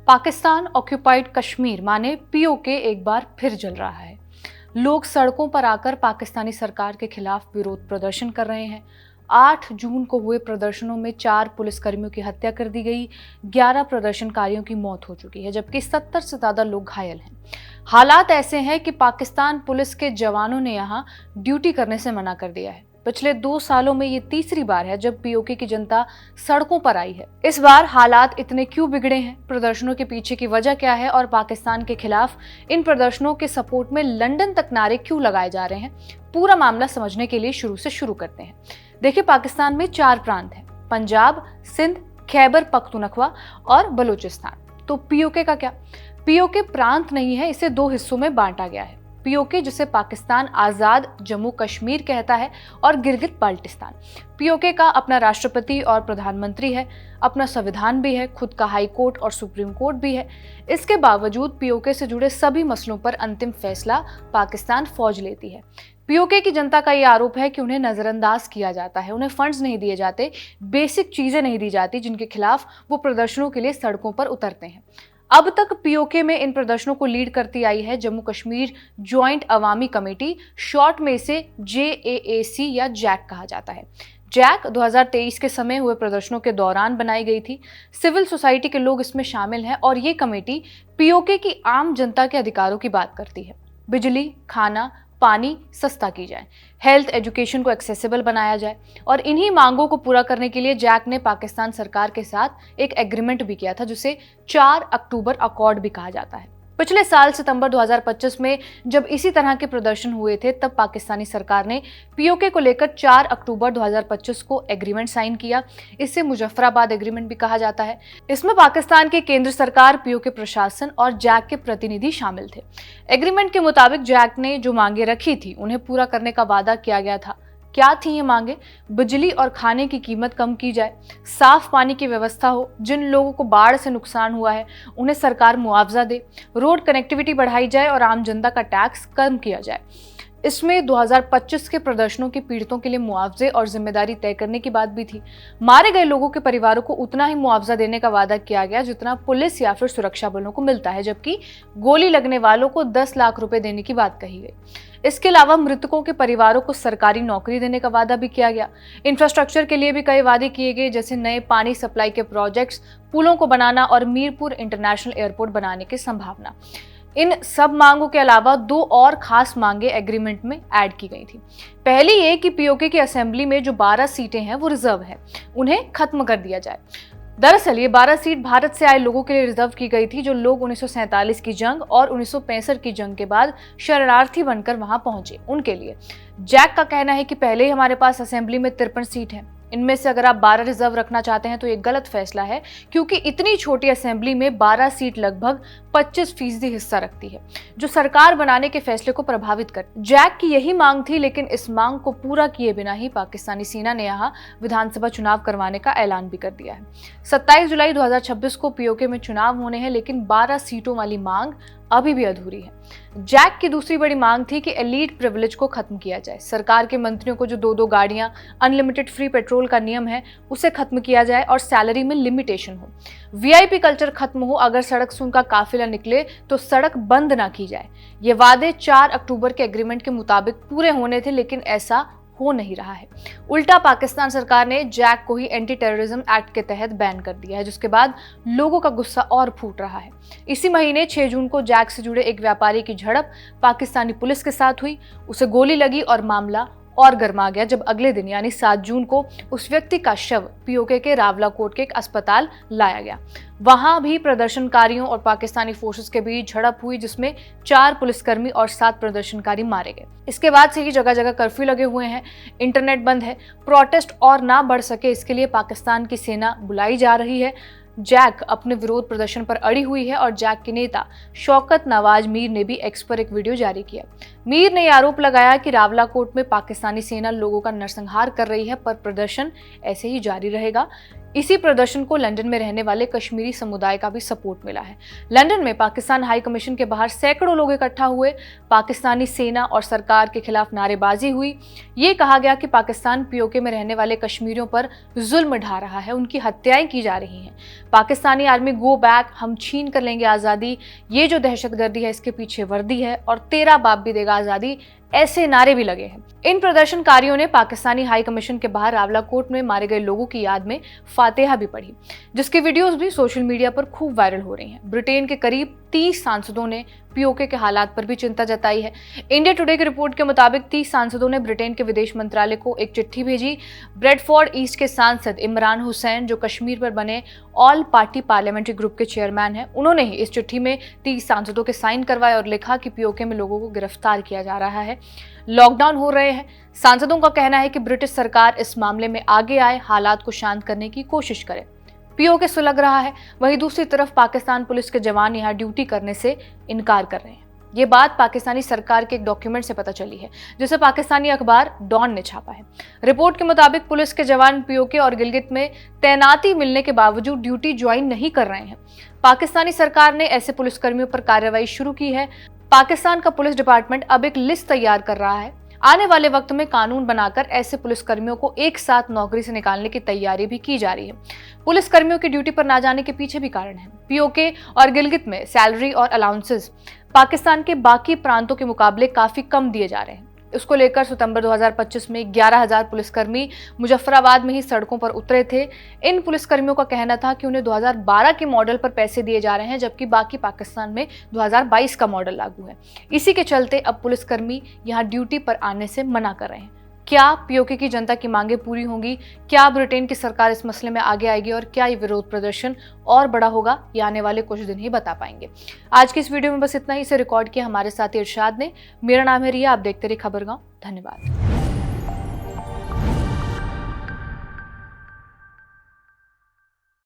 Pakistan occupied Kashmir माने PoK एक बार फिर जल रहा है। लोग सड़कों पर आकर पाकिस्तानी सरकार के खिलाफ विरोध प्रदर्शन कर रहे हैं। 8 जून को हुए प्रदर्शनों में 4 पुलिसकर्मियों की हत्या कर दी गई, 11 प्रदर्शनकारियों की मौत हो चुकी है, जबकि 70 से ज्यादा लोग घायल हैं। हालात ऐसे हैं कि पाकिस्तान पुलिस के जवानों ने यहां ड्यूटी करने से मना कर दिया है। पिछले 2 सालों में ये तीसरी बार है जब पीओके की जनता सड़कों पर आई है। इस बार हालात इतने क्यों बिगड़े हैं, प्रदर्शनों के पीछे की वजह क्या है और पाकिस्तान के खिलाफ इन प्रदर्शनों के सपोर्ट में लंदन तक नारे क्यों लगाए जा रहे हैं, पूरा मामला समझने के लिए शुरू से शुरू करते हैं। देखिए, पाकिस्तान में 4 प्रांत हैं: पंजाब, सिंध, खैबर पख्तूनख्वा और बलूचिस्तान। तो पीओके का क्या? पीओके प्रांत नहीं है, इसे 2 हिस्सों में बांटा गया है। पीओके जिसे पाकिस्तान आजाद जम्मू कश्मीर कहता है और गिलगित बाल्टिस्तान। पीओके का अपना राष्ट्रपति और प्रधानमंत्री है, अपना संविधान भी है, खुद का हाई कोर्ट और सुप्रीम कोर्ट भी है। इसके बावजूद पीओके से जुड़े सभी मसलों पर अंतिम फैसला पाकिस्तान फौज लेती है। पीओके की जनता का यह आरोप है कि उन्हें नजरअंदाज किया जाता है, उन्हें फंड्स नहीं दिए जाते, बेसिक चीजें नहीं दी जाती जिनके खिलाफ वो प्रदर्शनों के लिए सड़कों पर उतरते हैं। अब तक पीओके में इन प्रदर्शनों को लीड करती आई है जम्मू कश्मीर ज्वाइंट अवामी कमेटी, शॉर्ट में इसे JAAC या जैक कहा जाता है। जैक 2023 के समय हुए प्रदर्शनों के दौरान बनाई गई थी। सिविल सोसाइटी के लोग इसमें शामिल हैं और ये कमेटी पीओके की आम जनता के अधिकारों की बात करती है। बिजली, खाना, पानी सस्ता की जाए, हेल्थ एजुकेशन को एक्सेसिबल बनाया जाए और इन्हीं मांगों को पूरा करने के लिए जैक ने पाकिस्तान सरकार के साथ एक एग्रीमेंट भी किया था जिसे 4 अक्टूबर अकॉर्ड भी कहा जाता है। पिछले साल सितंबर 2025 में जब इसी तरह के प्रदर्शन हुए थे तब पाकिस्तानी सरकार ने पीओके को लेकर 4 अक्टूबर 2025 को एग्रीमेंट साइन किया। इसे मुजफ्फराबाद एग्रीमेंट भी कहा जाता है। इसमें पाकिस्तान के केंद्र सरकार, पीओके प्रशासन और जैक के प्रतिनिधि शामिल थे। एग्रीमेंट के मुताबिक जैक ने जो मांगे रखी थी उन्हें पूरा करने का वादा किया गया था। क्या थी ये मांगे? बिजली और खाने की कीमत कम की जाए, साफ पानी की व्यवस्था हो, जिन लोगों को बाढ़ से नुकसान हुआ है उन्हें सरकार मुआवजा दे, रोड कनेक्टिविटी बढ़ाई जाए और आम जनता का टैक्स कम किया जाए। इसमें 2025 के प्रदर्शनों के पीड़ितों के लिए मुआवजे और जिम्मेदारी तय करने की बात भी थी। मारे गए लोगों के परिवारों को उतना ही मुआवजा देने का वादा किया गया जितना पुलिस या फिर सुरक्षा बलों को मिलता है, जबकि गोली लगने वालों को 10 लाख रुपए देने की बात कही गई। इसके अलावा मृतकों के परिवारों को सरकारी नौकरी देने का वादा भी किया गया। इंफ्रास्ट्रक्चर के लिए भी कई वादे किए गए, जैसे नए पानी सप्लाई के प्रोजेक्ट्स, पुलों को बनाना और मीरपुर इंटरनेशनल एयरपोर्ट बनाने की संभावना। इन सब मांगों के अलावा 2 और खास मांगे एग्रीमेंट में ऐड की गई थी। पहली ये कि पीओके की असेंबली में जो 12 सीटें हैं वो रिजर्व है, उन्हें खत्म कर दिया जाए। दरअसल ये 12 सीट भारत से आए लोगों के लिए रिजर्व की गई थी, जो लोग 1947 की जंग और 1965 की जंग के बाद शरणार्थी बनकर वहां पहुंचे, उनके लिए। जैक का कहना है कि पहले ही हमारे पास असेंबली में 53 सीट हैं। इनमें से अगर आप 12 रिजर्व रखना चाहते हैं तो ये गलत फैसला है, क्योंकि इतनी छोटी असेंबली में 12 सीट लगभग 25% हिस्सा रखती है, जो सरकार बनाने के फैसले को प्रभावित कर। जैक की यही मांग थी, लेकिन इस मांग को पूरा किए बिना ही पाकिस्तानी सेना ने यहाँ विधानसभा चुनाव करवाने का ऐलान भी कर दिया है। 27 जुलाई 2026 को पीओके में चुनाव होने हैं, लेकिन 12 सीटों वाली मांग अभी भी अधूरी है। जैक की दूसरी बड़ी मांग थी कि एलीट प्रिविलेज को खत्म किया जाए। सरकार के मंत्रियों को जो 2-2 गाड़ियां, अनलिमिटेड फ्री पेट्रोल का नियम है उसे खत्म किया जाए और सैलरी में लिमिटेशन हो। वीआईपी कल्चर खत्म हो, अगर सड़क से उनका काफिला निकले तो सड़क बंद ना की जाए। ये वादे 4 अक्टूबर के एग्रीमेंट के मुताबिक पूरे होने थे, लेकिन ऐसा हो नहीं रहा है। उल्टा पाकिस्तान सरकार ने जैक को ही एंटी टेररिज्म एक्ट के तहत बैन कर दिया है, जिसके बाद लोगों का गुस्सा और फूट रहा है। इसी महीने 6 जून को जैक से जुड़े एक व्यापारी की झड़प पाकिस्तानी पुलिस के साथ हुई, उसे गोली लगी और मामला और गर्मा गया जब अगले दिन यानी 7 जून को उस व्यक्ति का शव पीओके के रावलाकोट के एक अस्पताल लाया गया। वहां भी प्रदर्शनकारियों और पाकिस्तानी फोर्सेस के बीच झड़प हुई, जिसमें 4 पुलिसकर्मी और 7 प्रदर्शनकारी मारे गए। इसके बाद से ही जगह जगह कर्फ्यू लगे हुए हैं, इंटरनेट बंद है। प्रोटेस्ट और ना बढ़ सके इसके लिए पाकिस्तान की सेना बुलाई जा रही है। जैक अपने विरोध प्रदर्शन पर अड़ी हुई है और जैक के नेता शौकत नवाज मीर ने भी एक्स पर एक वीडियो जारी किया। मीर ने आरोप लगाया कि रावलाकोट में पाकिस्तानी सेना लोगों का नरसंहार कर रही है, पर प्रदर्शन ऐसे ही जारी रहेगा। इसी प्रदर्शन को लंदन में रहने वाले कश्मीरी समुदाय का भी सपोर्ट मिला है। लंदन में पाकिस्तान हाई कमीशन के बाहर सैकड़ों लोग इकट्ठा हुए। पाकिस्तानी सेना और सरकार के खिलाफ नारेबाजी हुई। ये कहा गया कि पाकिस्तान पीओके में रहने वाले कश्मीरियों पर जुल्म ढा रहा है, उनकी हत्याएं की जा रही हैं। पाकिस्तानी आर्मी गो बैक, हम छीन कर लेंगे आज़ादी, ये जो दहशतगर्दी है इसके पीछे वर्दी है और तेरा बाप भी देगा आज़ादी, ऐसे नारे भी लगे हैं। इन प्रदर्शनकारियों ने पाकिस्तानी हाई कमीशन के बाहर रावलाकोट में मारे गए लोगों की याद में फातिहा भी पढ़ी, जिसकी वीडियोस भी सोशल मीडिया पर खूब वायरल हो रही हैं। ब्रिटेन के करीब 30 सांसदों ने पीओके के हालात पर भी चिंता जताई है। इंडिया टुडे की रिपोर्ट के मुताबिक 30 सांसदों ने ब्रिटेन के विदेश मंत्रालय को एक चिट्ठी भेजी। ब्रेडफोर्ड ईस्ट के सांसद इमरान हुसैन, जो कश्मीर पर बने ऑल पार्टी पार्लियामेंट्री ग्रुप के चेयरमैन हैं, उन्होंने ही इस चिट्ठी में 30 सांसदों के साइन करवाए और लिखा कि पीओके में लोगों को गिरफ्तार किया जा रहा है, लॉकडाउन हो रहे हैं। सांसदों का कहना है कि ब्रिटिश सरकार इस मामले में आगे आए, हालात को शांत करने की कोशिश करे। पीओके सुलग रहा है, वहीं दूसरी तरफ पाकिस्तान पुलिस के जवान यहां ड्यूटी करने से इनकार कर रहे हैं। ये बात पाकिस्तानी सरकार के एक डॉक्यूमेंट से पता चली है, जिसे पाकिस्तानी अखबार डॉन ने छापा है। रिपोर्ट के मुताबिक पुलिस के जवान पीओके और गिलगित में तैनाती मिलने के बावजूद ड्यूटी ज्वाइन नहीं कर रहे हैं। पाकिस्तानी सरकार ने ऐसे पुलिसकर्मियों पर कार्रवाई शुरू की है। पाकिस्तान का पुलिस डिपार्टमेंट अब एक लिस्ट तैयार कर रहा है। आने वाले वक्त में कानून बनाकर ऐसे पुलिसकर्मियों को एक साथ नौकरी से निकालने की तैयारी भी की जा रही है। पुलिसकर्मियों की ड्यूटी पर ना जाने के पीछे भी कारण है। पीओके और गिलगित में सैलरी और अलाउंसेस पाकिस्तान के बाकी प्रांतों के मुकाबले काफी कम दिए जा रहे हैं। इसको लेकर सितंबर 2025 में 11,000 पुलिसकर्मी मुजफ्फराबाद में ही सड़कों पर उतरे थे। इन पुलिसकर्मियों का कहना था कि उन्हें 2012 के मॉडल पर पैसे दिए जा रहे हैं, जबकि बाकी पाकिस्तान में 2022 का मॉडल लागू है। इसी के चलते अब पुलिसकर्मी यहां ड्यूटी पर आने से मना कर रहे हैं। क्या पीओके की जनता की मांगें पूरी होंगी? क्या ब्रिटेन की सरकार इस मसले में आगे आएगी और क्या ये विरोध प्रदर्शन और बड़ा होगा? ये आने वाले कुछ दिन ही बता पाएंगे। आज की इस वीडियो में बस इतना ही। इसे रिकॉर्ड किया हमारे साथी इरशाद ने। मेरा नाम है रिया, आप देखते रहिए खबरगांव। धन्यवाद।